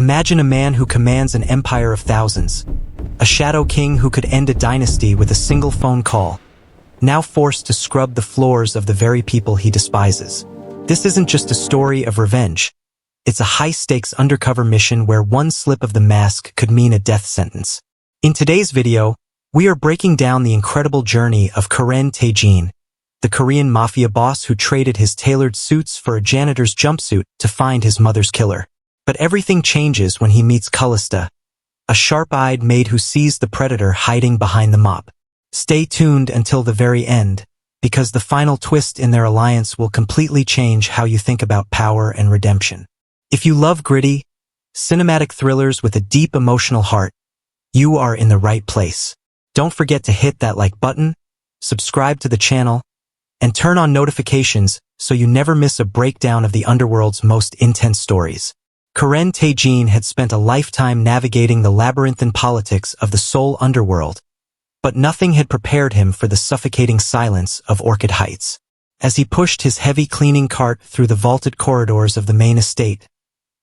Imagine a man who commands an empire of thousands, a shadow king who could end a dynasty with a single phone call, now forced to scrub the floors of the very people he despises. This isn't just a story of revenge. It's a high-stakes undercover mission where one slip of the mask could mean a death sentence. In today's video, we are breaking down the incredible journey of Kyren Taejin, the Korean mafia boss who traded his tailored suits for a janitor's jumpsuit to find his mother's killer. But everything changes when he meets Kalista, a sharp-eyed maid who sees the predator hiding behind the mop. Stay tuned until the very end, because the final twist in their alliance will completely change how you think about power and redemption. If you love gritty, cinematic thrillers with a deep emotional heart, you are in the right place. Don't forget to hit that like button, subscribe to the channel, and turn on notifications so you never miss a breakdown of the underworld's most intense stories. Kyren Taejin had spent a lifetime navigating the labyrinthine politics of the Seoul underworld, but nothing had prepared him for the suffocating silence of Orchid Heights. As he pushed his heavy cleaning cart through the vaulted corridors of the main estate,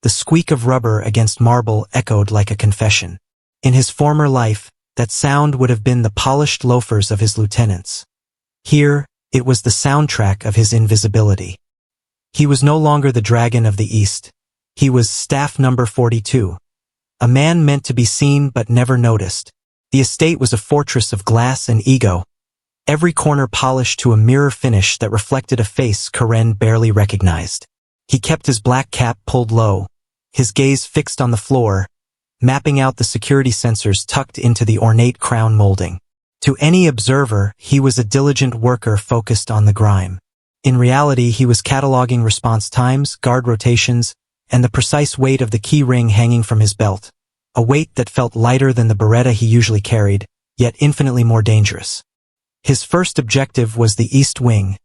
the squeak of rubber against marble echoed like a confession. In his former life, that sound would have been the polished loafers of his lieutenants. Here, it was the soundtrack of his invisibility. He was no longer the dragon of the East. He was staff number 42, a man meant to be seen but never noticed. The estate was a fortress of glass and ego, every corner polished to a mirror finish that reflected a face Kyren barely recognized. He kept his black cap pulled low, his gaze fixed on the floor, mapping out the security sensors tucked into the ornate crown molding. To any observer, he was a diligent worker focused on the grime. In reality, he was cataloging response times, guard rotations, and the precise weight of the key ring hanging from his belt, a weight that felt lighter than the Beretta he usually carried, yet infinitely more dangerous. His first objective was the East Wing,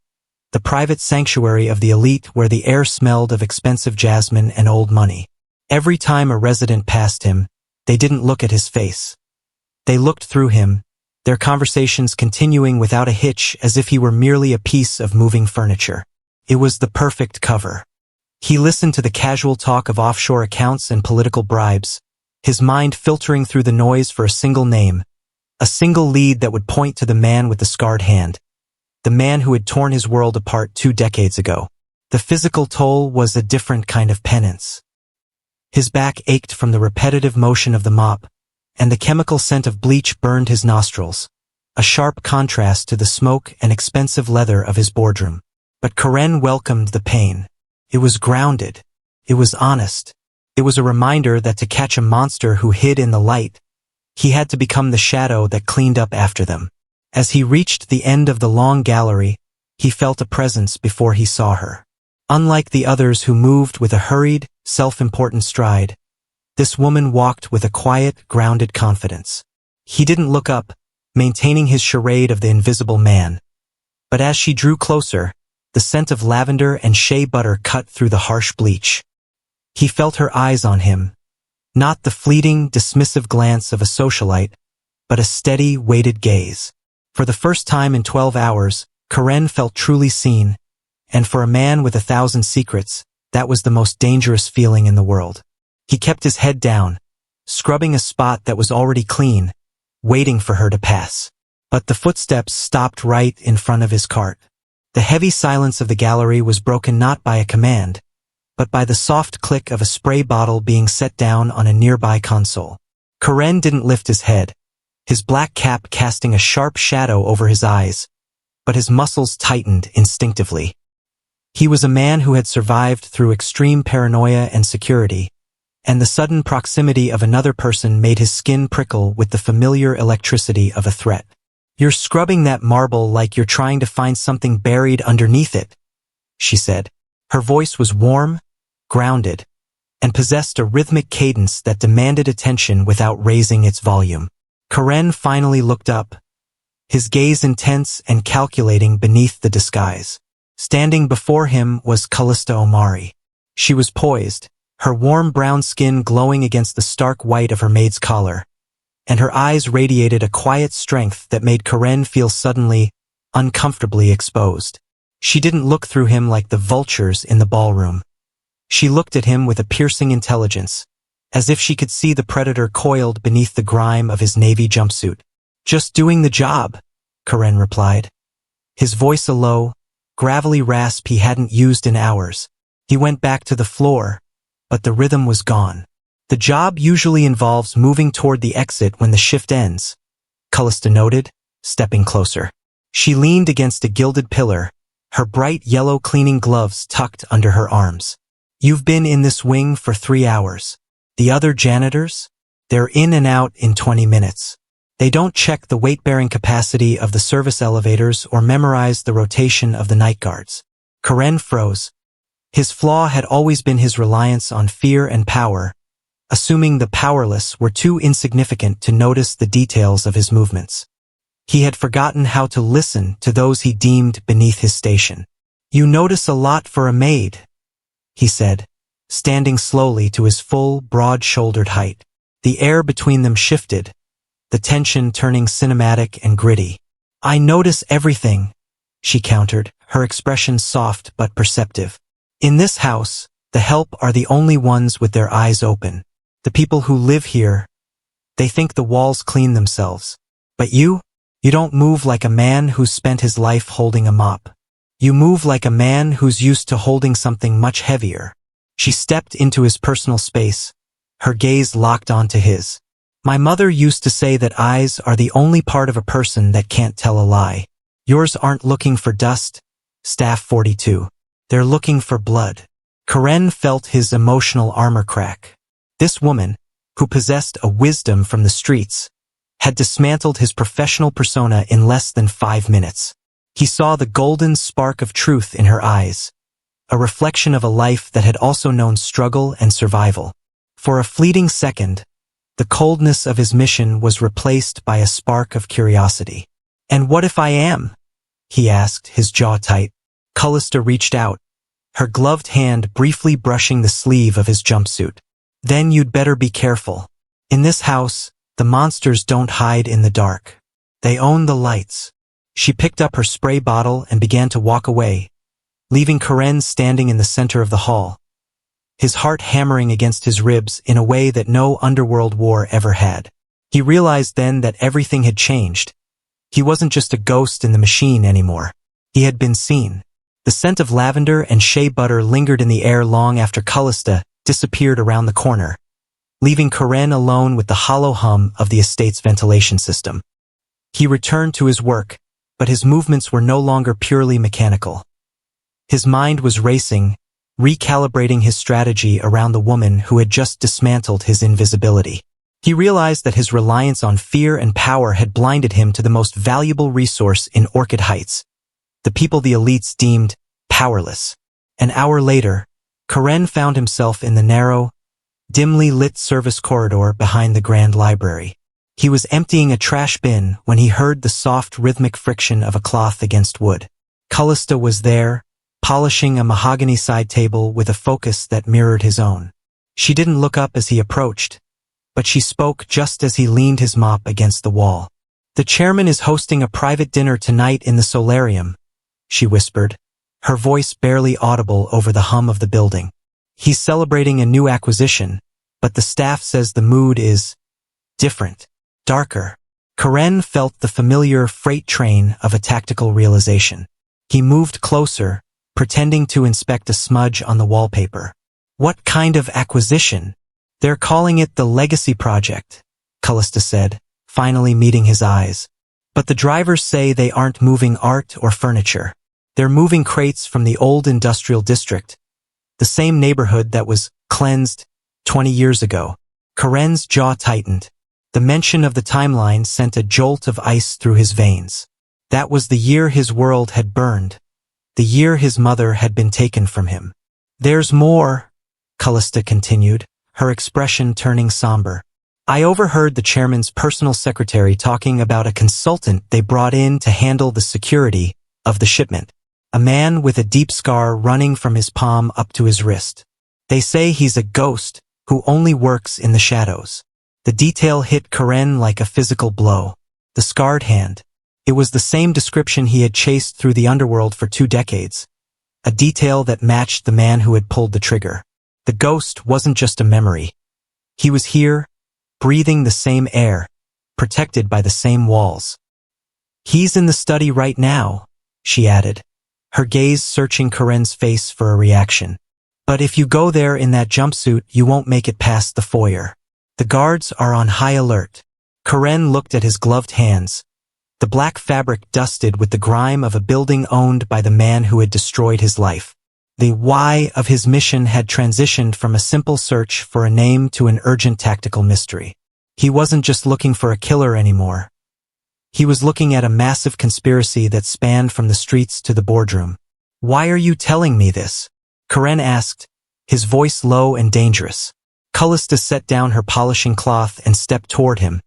the private sanctuary of the elite where the air smelled of expensive jasmine and old money. Every time a resident passed him, they didn't look at his face. They looked through him, their conversations continuing without a hitch as if he were merely a piece of moving furniture. It was the perfect cover. He listened to the casual talk of offshore accounts and political bribes, his mind filtering through the noise for a single name, a single lead that would point to the man with the scarred hand, the man who had torn his world apart 2 decades ago. The physical toll was a different kind of penance. His back ached from the repetitive motion of the mop, and the chemical scent of bleach burned his nostrils, a sharp contrast to the smoke and expensive leather of his boardroom. But Kyren welcomed the pain. It was grounded. It was honest. It was a reminder that to catch a monster who hid in the light, he had to become the shadow that cleaned up after them. As he reached the end of the long gallery, he felt a presence before he saw her. Unlike the others who moved with a hurried, self-important stride, this woman walked with a quiet, grounded confidence. He didn't look up, maintaining his charade of the invisible man. But as she drew closer, the scent of lavender and shea butter cut through the harsh bleach. He felt her eyes on him, not the fleeting, dismissive glance of a socialite, but a steady, weighted gaze. For the first time in 12 hours, Kyren felt truly seen, and for a man with 1,000 secrets, that was the most dangerous feeling in the world. He kept his head down, scrubbing a spot that was already clean, waiting for her to pass. But the footsteps stopped right in front of his cart. The heavy silence of the gallery was broken not by a command, but by the soft click of a spray bottle being set down on a nearby console. Kyren didn't lift his head, his black cap casting a sharp shadow over his eyes, but his muscles tightened instinctively. He was a man who had survived through extreme paranoia and security, and the sudden proximity of another person made his skin prickle with the familiar electricity of a threat. "You're scrubbing that marble like you're trying to find something buried underneath it," she said. Her voice was warm, grounded, and possessed a rhythmic cadence that demanded attention without raising its volume. Kyren finally looked up, his gaze intense and calculating beneath the disguise. Standing before him was Kalista Omari. She was poised, her warm brown skin glowing against the stark white of her maid's collar, and her eyes radiated a quiet strength that made Kyren feel suddenly, uncomfortably exposed. She didn't look through him like the vultures in the ballroom. She looked at him with a piercing intelligence, as if she could see the predator coiled beneath the grime of his navy jumpsuit. "Just doing the job," Kyren replied. His voice a low, gravelly rasp he hadn't used in hours. He went back to the floor, but the rhythm was gone. "The job usually involves moving toward the exit when the shift ends," Kalista noted, stepping closer. She leaned against a gilded pillar, her bright yellow cleaning gloves tucked under her arms. "You've been in this wing for 3 hours. The other janitors? They're in and out in 20 minutes. They don't check the weight-bearing capacity of the service elevators or memorize the rotation of the night guards." Kyren froze. His flaw had always been his reliance on fear and power, assuming the powerless were too insignificant to notice the details of his movements. He had forgotten how to listen to those he deemed beneath his station. "You notice a lot for a maid," he said, standing slowly to his full, broad-shouldered height. The air between them shifted, the tension turning cinematic and gritty. "I notice everything," she countered, her expression soft but perceptive. "In this house, the help are the only ones with their eyes open. The people who live here, they think the walls clean themselves. But you don't move like a man who's spent his life holding a mop. You move like a man who's used to holding something much heavier." She stepped into his personal space, her gaze locked onto his. "My mother used to say that eyes are the only part of a person that can't tell a lie. Yours aren't looking for dust, Staff 42. They're looking for blood." Kyren felt his emotional armor crack. This woman, who possessed a wisdom from the streets, had dismantled his professional persona in less than 5 minutes. He saw the golden spark of truth in her eyes, a reflection of a life that had also known struggle and survival. For a fleeting second, the coldness of his mission was replaced by a spark of curiosity. "And what if I am?" he asked, his jaw tight. Kalista reached out, her gloved hand briefly brushing the sleeve of his jumpsuit. "Then you'd better be careful. In this house, the monsters don't hide in the dark. They own the lights." She picked up her spray bottle and began to walk away, leaving Kyren standing in the center of the hall, his heart hammering against his ribs in a way that no underworld war ever had. He realized then that everything had changed. He wasn't just a ghost in the machine anymore. He had been seen. The scent of lavender and shea butter lingered in the air long after Kalista disappeared around the corner, leaving Kyren alone with the hollow hum of the estate's ventilation system. He returned to his work, but his movements were no longer purely mechanical. His mind was racing, recalibrating his strategy around the woman who had just dismantled his invisibility. He realized that his reliance on fear and power had blinded him to the most valuable resource in Orchid Heights, the people the elites deemed powerless. An hour later, Kyren found himself in the narrow, dimly lit service corridor behind the Grand Library. He was emptying a trash bin when he heard the soft rhythmic friction of a cloth against wood. Kalista was there, polishing a mahogany side table with a focus that mirrored his own. She didn't look up as he approached, but she spoke just as he leaned his mop against the wall. "The chairman is hosting a private dinner tonight in the solarium," she whispered, her voice barely audible over the hum of the building. "He's celebrating a new acquisition, but the staff says the mood is different, darker." Kyren felt the familiar freight train of a tactical realization. He moved closer, pretending to inspect a smudge on the wallpaper. "What kind of acquisition?" "They're calling it the Legacy Project," Kalista said, finally meeting his eyes. "But the drivers say they aren't moving art or furniture. They're moving crates from the old industrial district, the same neighborhood that was cleansed 20 years ago." Kyren's jaw tightened. The mention of the timeline sent a jolt of ice through his veins. That was the year his world had burned, the year his mother had been taken from him. "There's more," Kalista continued, her expression turning somber. "I overheard the chairman's personal secretary talking about a consultant they brought in to handle the security of the shipment. A man with a deep scar running from his palm up to his wrist. They say he's a ghost who only works in the shadows." The detail hit Kyren like a physical blow. The scarred hand. It was the same description he had chased through the underworld for 2 decades. A detail that matched the man who had pulled the trigger. The ghost wasn't just a memory. He was here, breathing the same air, protected by the same walls. He's in the study right now, she added, her gaze searching Kyren's face for a reaction. But if you go there in that jumpsuit, you won't make it past the foyer. The guards are on high alert. Kyren looked at his gloved hands, the black fabric dusted with the grime of a building owned by the man who had destroyed his life. The why of his mission had transitioned from a simple search for a name to an urgent tactical mystery. He wasn't just looking for a killer anymore. He was looking at a massive conspiracy that spanned from the streets to the boardroom. Why are you telling me this? Kyren asked, his voice low and dangerous. Kalista set down her polishing cloth and stepped toward him,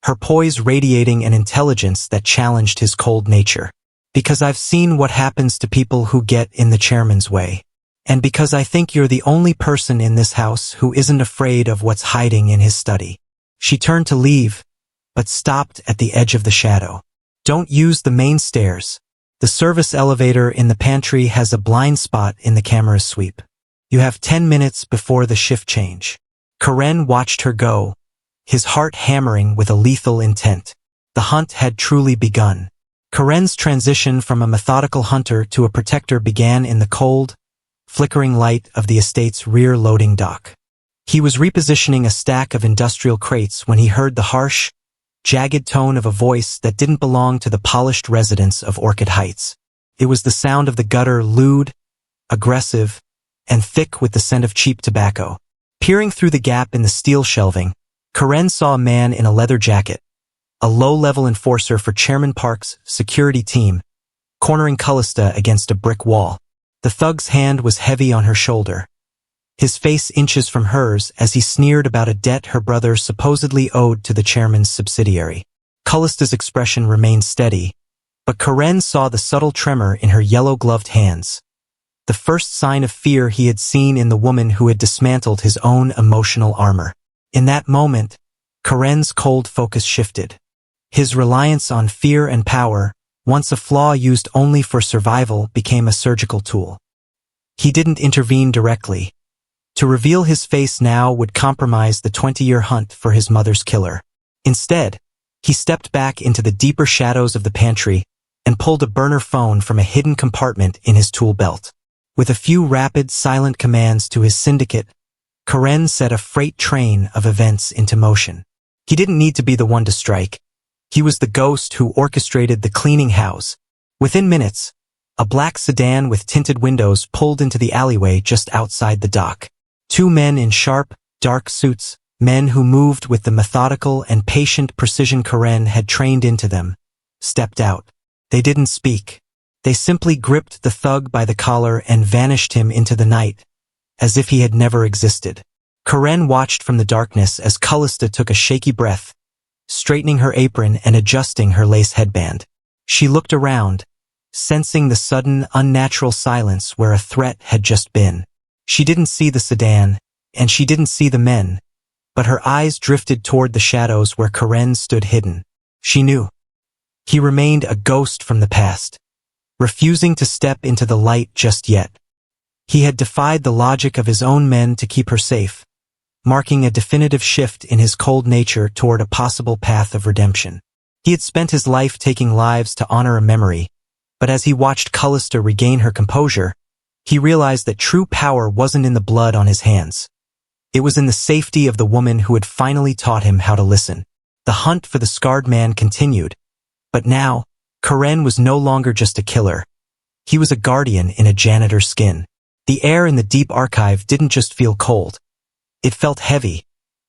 her poise radiating an intelligence that challenged his cold nature. Because I've seen what happens to people who get in the chairman's way. And because I think you're the only person in this house who isn't afraid of what's hiding in his study. She turned to leave, but stopped at the edge of the shadow. Don't use the main stairs. The service elevator in the pantry has a blind spot in the camera's sweep. You have 10 minutes before the shift change. Kyren watched her go, his heart hammering with a lethal intent. The hunt had truly begun. Kyren's transition from a methodical hunter to a protector began in the cold, flickering light of the estate's rear loading dock. He was repositioning a stack of industrial crates when he heard the harsh, jagged tone of a voice that didn't belong to the polished residents of Orchid Heights. It was the sound of the gutter, lewd, aggressive, and thick with the scent of cheap tobacco. Peering through the gap in the steel shelving, Kyren saw a man in a leather jacket, a low-level enforcer for Chairman Park's security team, cornering Kalista against a brick wall. The thug's hand was heavy on her shoulder, his face inches from hers as he sneered about a debt her brother supposedly owed to the chairman's subsidiary. Kalista's expression remained steady, but Kyren saw the subtle tremor in her yellow-gloved hands, the first sign of fear he had seen in the woman who had dismantled his own emotional armor. In that moment, Kyren's cold focus shifted. His reliance on fear and power, once a flaw used only for survival, became a surgical tool. He didn't intervene directly. To reveal his face now would compromise the 20-year hunt for his mother's killer. Instead, he stepped back into the deeper shadows of the pantry and pulled a burner phone from a hidden compartment in his tool belt. With a few rapid, silent commands to his syndicate, Kyren set a freight train of events into motion. He didn't need to be the one to strike. He was the ghost who orchestrated the cleaning house. Within minutes, a black sedan with tinted windows pulled into the alleyway just outside the dock. Two men in sharp, dark suits, men who moved with the methodical and patient precision Kyren had trained into them, stepped out. They didn't speak. They simply gripped the thug by the collar and vanished him into the night, as if he had never existed. Kyren watched from the darkness as Kalista took a shaky breath, straightening her apron and adjusting her lace headband. She looked around, sensing the sudden, unnatural silence where a threat had just been. She didn't see the sedan, and she didn't see the men, but her eyes drifted toward the shadows where Kyren stood hidden. She knew. He remained a ghost from the past, refusing to step into the light just yet. He had defied the logic of his own men to keep her safe, marking a definitive shift in his cold nature toward a possible path of redemption. He had spent his life taking lives to honor a memory, but as he watched Kalista regain her composure, he realized that true power wasn't in the blood on his hands. It was in the safety of the woman who had finally taught him how to listen. The hunt for the scarred man continued, but now, Kyren was no longer just a killer. He was a guardian in a janitor's skin. The air in the deep archive didn't just feel cold. It felt heavy,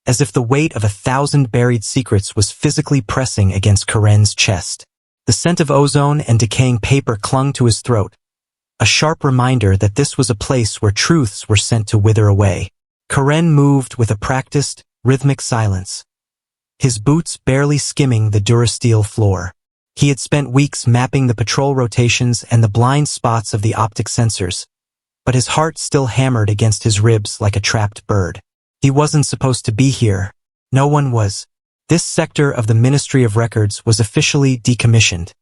as if the weight of 1,000 buried secrets was physically pressing against Kyren's chest. The scent of ozone and decaying paper clung to his throat, a sharp reminder that this was a place where truths were sent to wither away. Kyren moved with a practiced, rhythmic silence, his boots barely skimming the Durasteel floor. He had spent weeks mapping the patrol rotations and the blind spots of the optic sensors, but his heart still hammered against his ribs like a trapped bird. He wasn't supposed to be here. No one was. This sector of the Ministry of Records was officially decommissioned,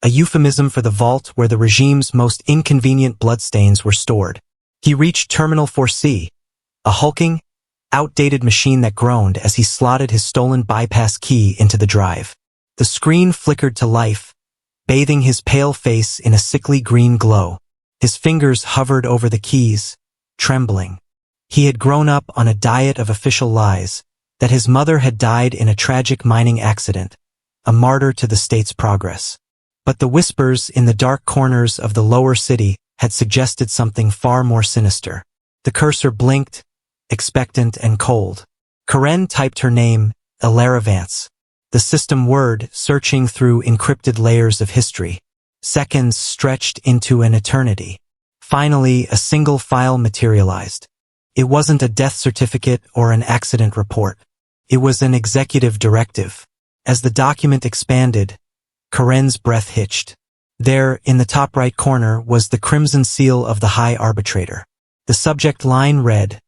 a euphemism for the vault where the regime's most inconvenient bloodstains were stored. He reached Terminal 4C, a hulking, outdated machine that groaned as he slotted his stolen bypass key into the drive. The screen flickered to life, bathing his pale face in a sickly green glow. His fingers hovered over the keys, trembling. He had grown up on a diet of official lies, that his mother had died in a tragic mining accident, a martyr to the state's progress. But the whispers in the dark corners of the lower city had suggested something far more sinister. The cursor blinked, expectant and cold. Kyren typed her name, Ilara Vance. The system word searching through encrypted layers of history. Seconds stretched into an eternity. Finally, a single file materialized. It wasn't a death certificate or an accident report. It was an executive directive. As the document expanded, Kyren's breath hitched. There, in the top right corner, was the crimson seal of the High Arbitrator. The subject line read,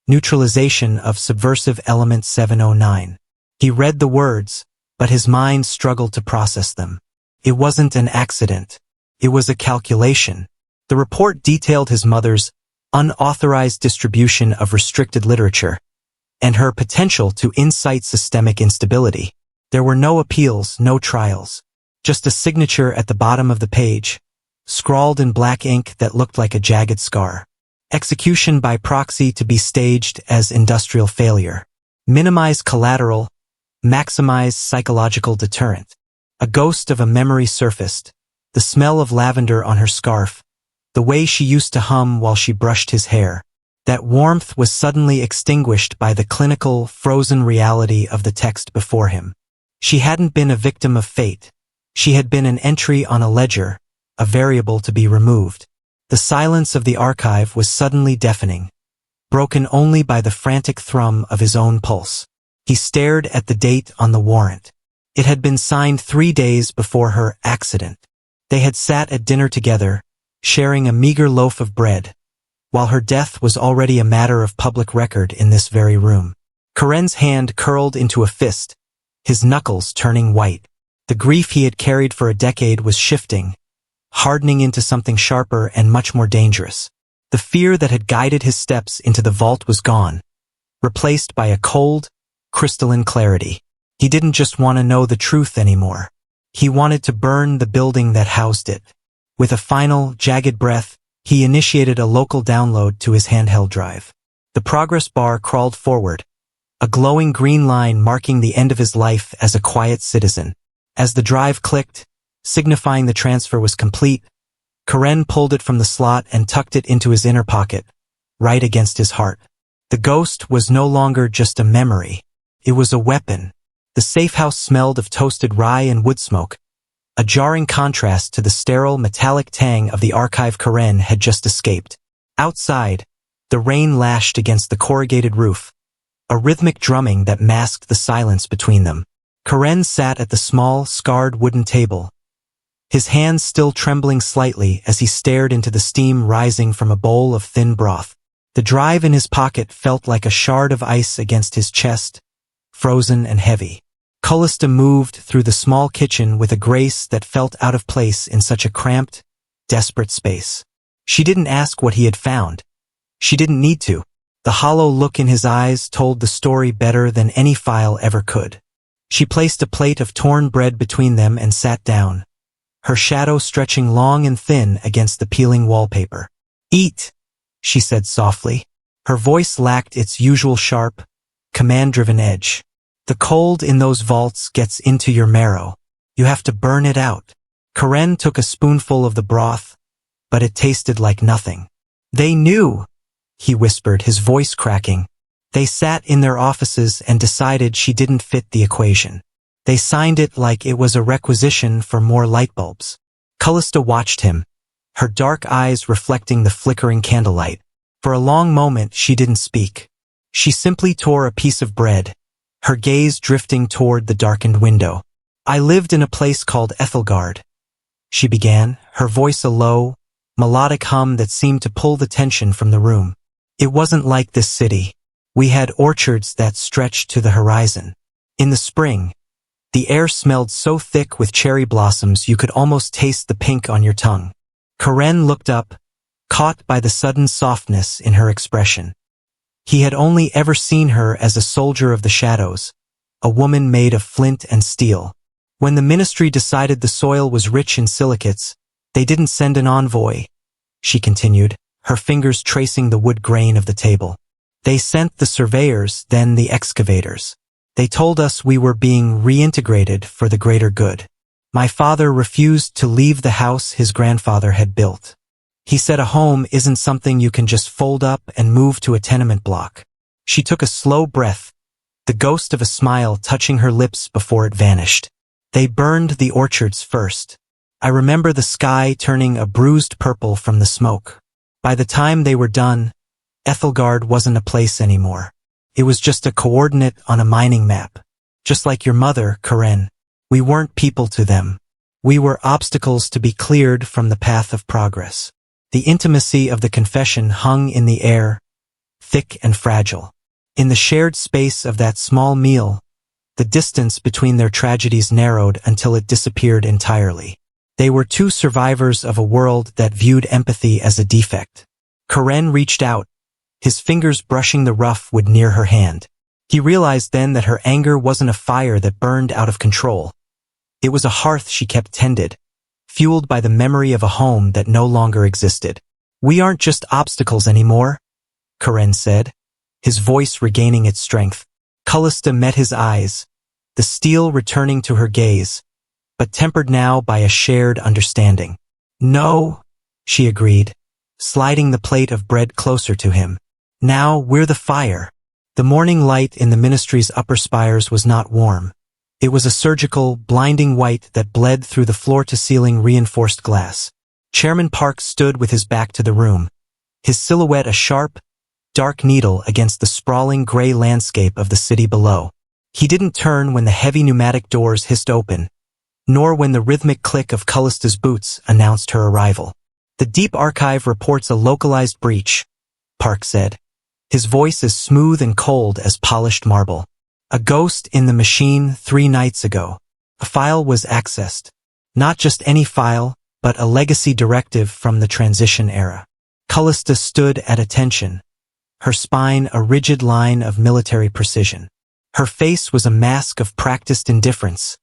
Neutralization of Subversive Element 709. He read the words, but his mind struggled to process them. It wasn't an accident. It was a calculation. The report detailed his mother's unauthorized distribution of restricted literature and her potential to incite systemic instability. There were no appeals, no trials. Just a signature at the bottom of the page, scrawled in black ink that looked like a jagged scar. Execution by proxy to be staged as industrial failure. Minimize collateral, maximize psychological deterrent. A ghost of a memory surfaced, the smell of lavender on her scarf, the way she used to hum while she brushed his hair. That warmth was suddenly extinguished by the clinical, frozen reality of the text before him. She hadn't been a victim of fate. She had been an entry on a ledger, a variable to be removed. The silence of the archive was suddenly deafening, broken only by the frantic thrum of his own pulse. He stared at the date on the warrant. It had been signed 3 days before her accident. They had sat at dinner together, sharing a meager loaf of bread, while her death was already a matter of public record in this very room. Kyren's hand curled into a fist, his knuckles turning white. The grief he had carried for a decade was shifting, hardening into something sharper and much more dangerous. The fear that had guided his steps into the vault was gone, replaced by a cold, crystalline clarity. He didn't just want to know the truth anymore. He wanted to burn the building that housed it. With a final, jagged breath, he initiated a local download to his handheld drive. The progress bar crawled forward, a glowing green line marking the end of his life as a quiet citizen. As the drive clicked, signifying the transfer was complete, Kyren pulled it from the slot and tucked it into his inner pocket, right against his heart. The ghost was no longer just a memory. It was a weapon. The safe house smelled of toasted rye and wood smoke, a jarring contrast to the sterile metallic tang of the archive Kyren had just escaped. Outside, the rain lashed against the corrugated roof, a rhythmic drumming that masked the silence between them. Kyren sat at the small, scarred wooden table, his hands still trembling slightly as he stared into the steam rising from a bowl of thin broth. The drive in his pocket felt like a shard of ice against his chest, frozen and heavy. Kalista moved through the small kitchen with a grace that felt out of place in such a cramped, desperate space. She didn't ask what he had found. She didn't need to. The hollow look in his eyes told the story better than any file ever could. She placed a plate of torn bread between them and sat down, her shadow stretching long and thin against the peeling wallpaper. "Eat," she said softly. Her voice lacked its usual sharp, command-driven edge. "The cold in those vaults gets into your marrow. You have to burn it out." Kyren took a spoonful of the broth, but it tasted like nothing. "They knew," he whispered, his voice cracking. "They sat in their offices and decided she didn't fit the equation. They signed it like it was a requisition for more light bulbs." Kalista watched him, her dark eyes reflecting the flickering candlelight. For a long moment she didn't speak. She simply tore a piece of bread, her gaze drifting toward the darkened window. "I lived in a place called Ethelgard," she began, her voice a low, melodic hum that seemed to pull the tension from the room. "It wasn't like this city. We had orchards that stretched to the horizon. In the spring, the air smelled so thick with cherry blossoms you could almost taste the pink on your tongue." Kyren looked up, caught by the sudden softness in her expression. He had only ever seen her as a soldier of the shadows, a woman made of flint and steel. When the ministry decided the soil was rich in silicates, they didn't send an envoy, she continued, her fingers tracing the wood grain of the table. They sent the surveyors, then the excavators. They told us we were being reintegrated for the greater good. My father refused to leave the house his grandfather had built. He said a home isn't something you can just fold up and move to a tenement block. She took a slow breath, the ghost of a smile touching her lips before it vanished. They burned the orchards first. I remember the sky turning a bruised purple from the smoke. By the time they were done, Ethelgard wasn't a place anymore. It was just a coordinate on a mining map. Just like your mother, Kyren. We weren't people to them. We were obstacles to be cleared from the path of progress. The intimacy of the confession hung in the air, thick and fragile. In the shared space of that small meal, the distance between their tragedies narrowed until it disappeared entirely. They were two survivors of a world that viewed empathy as a defect. Kyren reached out, his fingers brushing the rough wood near her hand. He realized then that her anger wasn't a fire that burned out of control. It was a hearth she kept tended, fueled by the memory of a home that no longer existed. We aren't just obstacles anymore, Kyren said, his voice regaining its strength. Kalista met his eyes, the steel returning to her gaze, but tempered now by a shared understanding. No, she agreed, sliding the plate of bread closer to him. Now we're the fire. The morning light in the ministry's upper spires was not warm. It was a surgical, blinding white that bled through the floor-to-ceiling reinforced glass. Chairman Park stood with his back to the room, his silhouette a sharp, dark needle against the sprawling gray landscape of the city below. He didn't turn when the heavy pneumatic doors hissed open, nor when the rhythmic click of Kalista's boots announced her arrival. The Deep Archive reports a localized breach, Park said, his voice as smooth and cold as polished marble. A ghost in the machine 3 nights ago. A file was accessed. Not just any file, but a legacy directive from the transition era. Kalista stood at attention, her spine a rigid line of military precision. Her face was a mask of practiced indifference,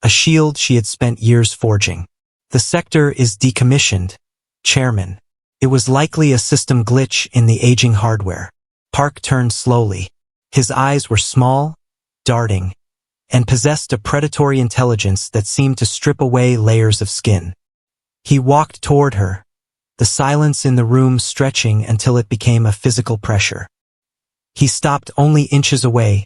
a shield she had spent years forging. The sector is decommissioned, Chairman. It was likely a system glitch in the aging hardware. Park turned slowly. His eyes were small, darting, and possessed a predatory intelligence that seemed to strip away layers of skin. He walked toward her, the silence in the room stretching until it became a physical pressure. He stopped only inches away,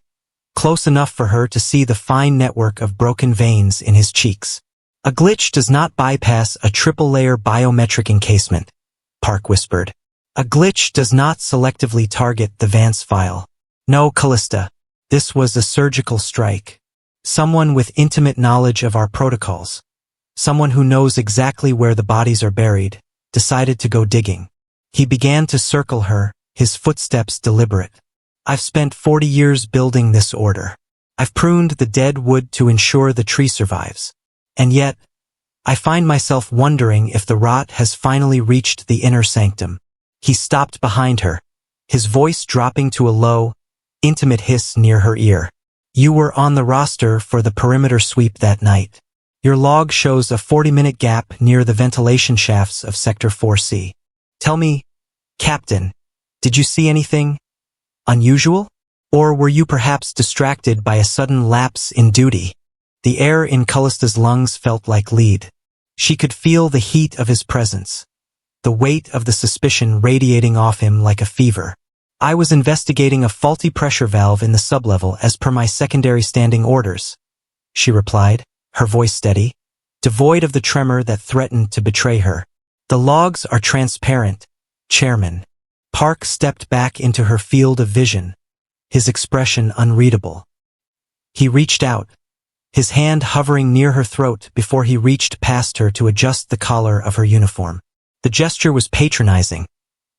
close enough for her to see the fine network of broken veins in his cheeks. A glitch does not bypass a triple-layer biometric encasement, Park whispered. A glitch does not selectively target the Vance file. No, Kalista. This was a surgical strike. Someone with intimate knowledge of our protocols, someone who knows exactly where the bodies are buried, decided to go digging. He began to circle her, his footsteps deliberate. I've spent 40 years building this order. I've pruned the dead wood to ensure the tree survives. And yet, I find myself wondering if the rot has finally reached the inner sanctum. He stopped behind her, his voice dropping to a low, intimate hiss near her ear. You were on the roster for the perimeter sweep that night. Your log shows a 40-minute gap near the ventilation shafts of Sector 4C. Tell me, Captain, did you see anything unusual? Or were you perhaps distracted by a sudden lapse in duty? The air in Kalista's lungs felt like lead. She could feel the heat of his presence, the weight of the suspicion radiating off him like a fever. I was investigating a faulty pressure valve in the sublevel as per my secondary standing orders, she replied, her voice steady, devoid of the tremor that threatened to betray her. The logs are transparent, Chairman. Park stepped back into her field of vision, his expression unreadable. He reached out, his hand hovering near her throat before he reached past her to adjust the collar of her uniform. The gesture was patronizing,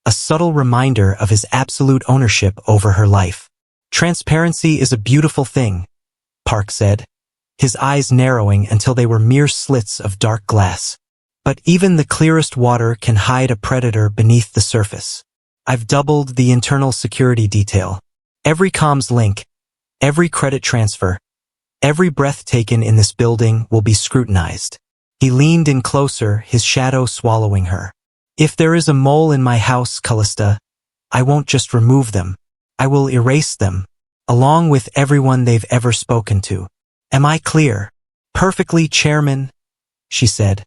a subtle reminder of his absolute ownership over her life. Transparency is a beautiful thing, Park said, his eyes narrowing until they were mere slits of dark glass. But even the clearest water can hide a predator beneath the surface. I've doubled the internal security detail. Every comms link, every credit transfer, every breath taken in this building will be scrutinized. He leaned in closer, his shadow swallowing her. If there is a mole in my house, Kalista, I won't just remove them. I will erase them, along with everyone they've ever spoken to. Am I clear? Perfectly, Chairman, she said,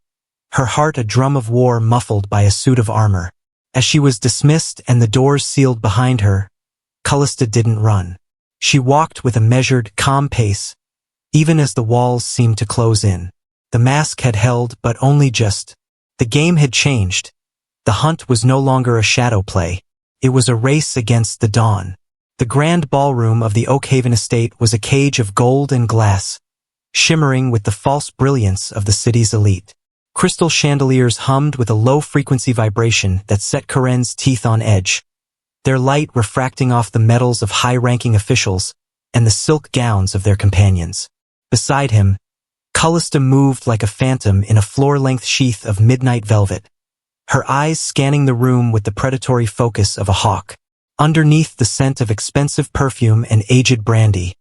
her heart a drum of war muffled by a suit of armor. As she was dismissed and the doors sealed behind her, Kalista didn't run. She walked with a measured, calm pace, even as the walls seemed to close in. The mask had held, but only just. The game had changed. The hunt was no longer a shadow play. It was a race against the dawn. The grand ballroom of the Oakhaven estate was a cage of gold and glass, shimmering with the false brilliance of the city's elite. Crystal chandeliers hummed with a low-frequency vibration that set Kyren's teeth on edge, their light refracting off the medals of high-ranking officials and the silk gowns of their companions. Beside him, Kalista moved like a phantom in a floor-length sheath of midnight velvet, her eyes scanning the room with the predatory focus of a hawk. Underneath the scent of expensive perfume and aged brandy,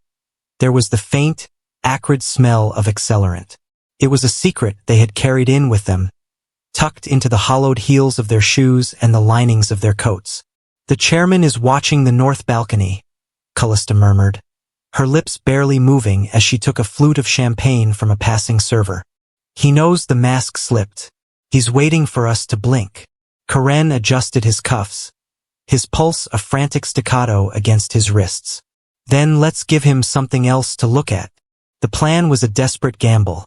there was the faint, acrid smell of accelerant. It was a secret they had carried in with them, tucked into the hollowed heels of their shoes and the linings of their coats. The chairman is watching the north balcony, Kalista murmured, her lips barely moving as she took a flute of champagne from a passing server. He knows the mask slipped. He's waiting for us to blink. Kyren adjusted his cuffs, his pulse a frantic staccato against his wrists. Then let's give him something else to look at. The plan was a desperate gamble,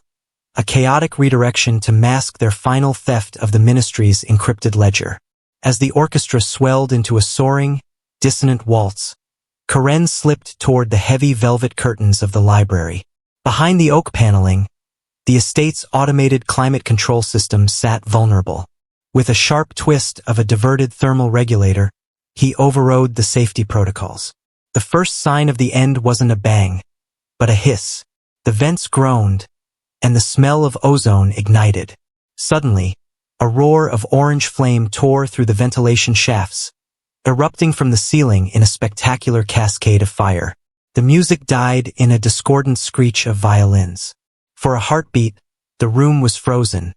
a chaotic redirection to mask their final theft of the ministry's encrypted ledger. As the orchestra swelled into a soaring, dissonant waltz, Kyren slipped toward the heavy velvet curtains of the library. Behind the oak paneling, the estate's automated climate control system sat vulnerable. With a sharp twist of a diverted thermal regulator, he overrode the safety protocols. The first sign of the end wasn't a bang, but a hiss. The vents groaned, and the smell of ozone ignited. Suddenly, a roar of orange flame tore through the ventilation shafts, erupting from the ceiling in a spectacular cascade of fire. The music died in a discordant screech of violins. For a heartbeat, the room was frozen,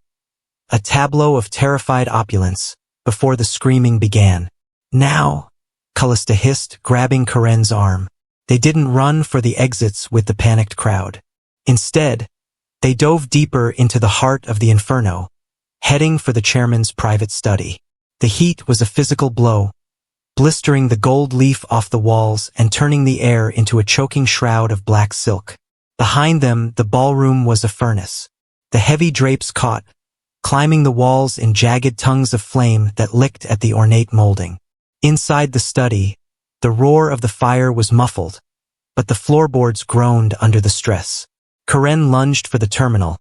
a tableau of terrified opulence, before the screaming began. Now, Kalista hissed, grabbing Kyren's arm. They didn't run for the exits with the panicked crowd. Instead, they dove deeper into the heart of the inferno, heading for the chairman's private study. The heat was a physical blow, blistering the gold leaf off the walls and turning the air into a choking shroud of black silk. Behind them, the ballroom was a furnace. The heavy drapes caught, climbing the walls in jagged tongues of flame that licked at the ornate molding. Inside the study, the roar of the fire was muffled, but the floorboards groaned under the stress. Kyren lunged for the terminal,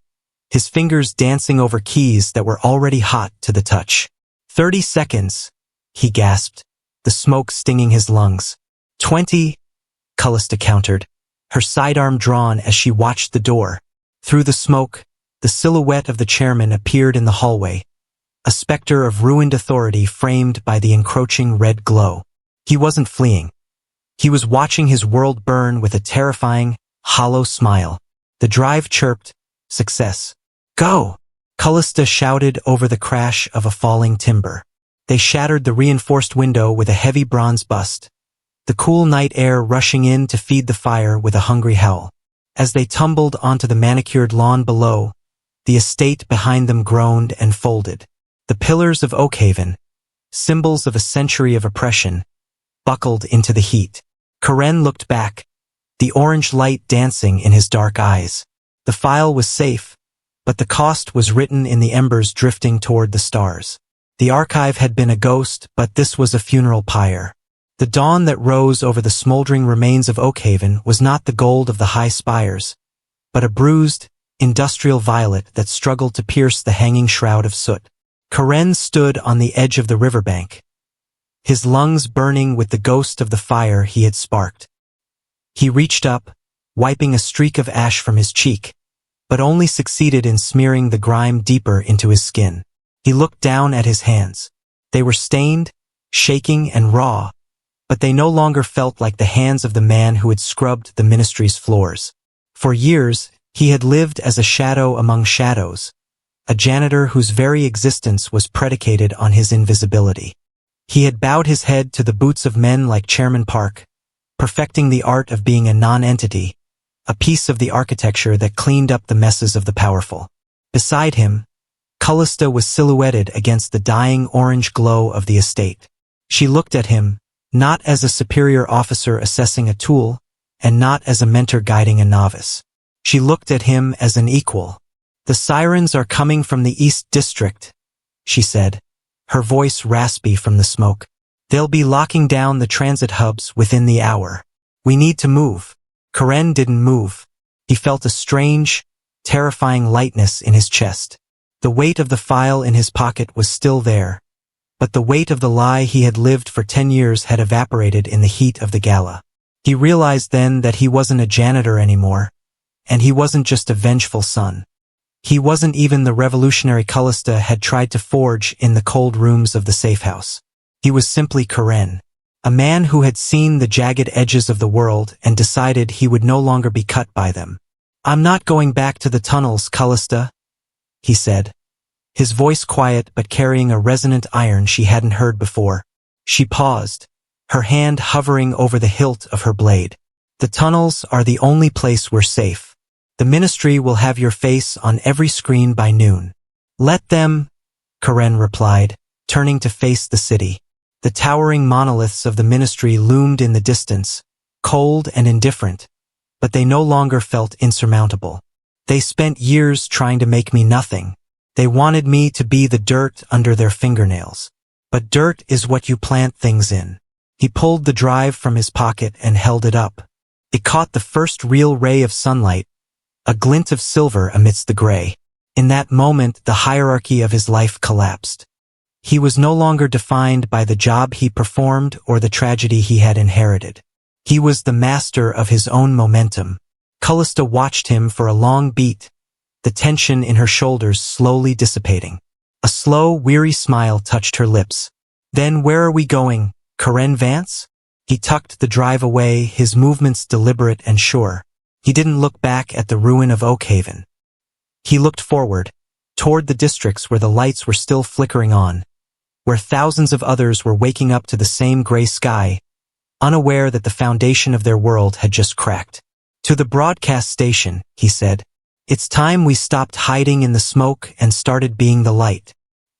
his fingers dancing over keys that were already hot to the touch. 30 seconds, he gasped, the smoke stinging his lungs. 20, Kalista countered, her sidearm drawn as she watched the door. Through the smoke, the silhouette of the chairman appeared in the hallway, a specter of ruined authority framed by the encroaching red glow. He wasn't fleeing. He was watching his world burn with a terrifying, hollow smile. The drive chirped, "Success. Go!" Kalista shouted over the crash of a falling timber. They shattered the reinforced window with a heavy bronze bust, the cool night air rushing in to feed the fire with a hungry howl. As they tumbled onto the manicured lawn below, the estate behind them groaned and folded. The pillars of Oakhaven, symbols of a century of oppression, buckled into the heat. Kyren looked back, the orange light dancing in his dark eyes. The file was safe, but the cost was written in the embers drifting toward the stars. The archive had been a ghost, but this was a funeral pyre. The dawn that rose over the smoldering remains of Oakhaven was not the gold of the high spires, but a bruised, industrial violet that struggled to pierce the hanging shroud of soot. Kyren stood on the edge of the riverbank, his lungs burning with the ghost of the fire he had sparked. He reached up, wiping a streak of ash from his cheek, but only succeeded in smearing the grime deeper into his skin. He looked down at his hands. They were stained, shaking and raw, but they no longer felt like the hands of the man who had scrubbed the ministry's floors. For years, he had lived as a shadow among shadows, a janitor whose very existence was predicated on his invisibility. He had bowed his head to the boots of men like Chairman Park, perfecting the art of being a non-entity, a piece of the architecture that cleaned up the messes of the powerful. Beside him, Kalista was silhouetted against the dying orange glow of the estate. She looked at him, not as a superior officer assessing a tool, and not as a mentor guiding a novice. She looked at him as an equal. "The sirens are coming from the East District," she said, her voice raspy from the smoke. "They'll be locking down the transit hubs within the hour. We need to move." Kyren didn't move. He felt a strange, terrifying lightness in his chest. The weight of the file in his pocket was still there, but the weight of the lie he had lived for 10 years had evaporated in the heat of the gala. He realized then that he wasn't a janitor anymore, and he wasn't just a vengeful son. He wasn't even the revolutionary Kalista had tried to forge in the cold rooms of the safe house. He was simply Kyren, a man who had seen the jagged edges of the world and decided he would no longer be cut by them. "I'm not going back to the tunnels, Kalista," he said, his voice quiet but carrying a resonant iron she hadn't heard before. She paused, her hand hovering over the hilt of her blade. "The tunnels are the only place we're safe. The ministry will have your face on every screen by noon." "Let them," Kyren replied, turning to face the city. The towering monoliths of the ministry loomed in the distance, cold and indifferent, but they no longer felt insurmountable. "They spent years trying to make me nothing. They wanted me to be the dirt under their fingernails. But dirt is what you plant things in." He pulled the drive from his pocket and held it up. It caught the first real ray of sunlight, a glint of silver amidst the gray. In that moment, the hierarchy of his life collapsed. He was no longer defined by the job he performed or the tragedy he had inherited. He was the master of his own momentum. Kalista watched him for a long beat, the tension in her shoulders slowly dissipating. A slow, weary smile touched her lips. "Then where are we going, Kyren Vance?" He tucked the drive away, his movements deliberate and sure. He didn't look back at the ruin of Oakhaven. He looked forward, toward the districts where the lights were still flickering on, where thousands of others were waking up to the same gray sky, unaware that the foundation of their world had just cracked. "To the broadcast station," he said. "It's time we stopped hiding in the smoke and started being the light."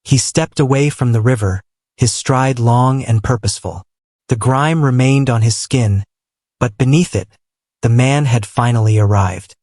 He stepped away from the river, his stride long and purposeful. The grime remained on his skin, but beneath it, the man had finally arrived.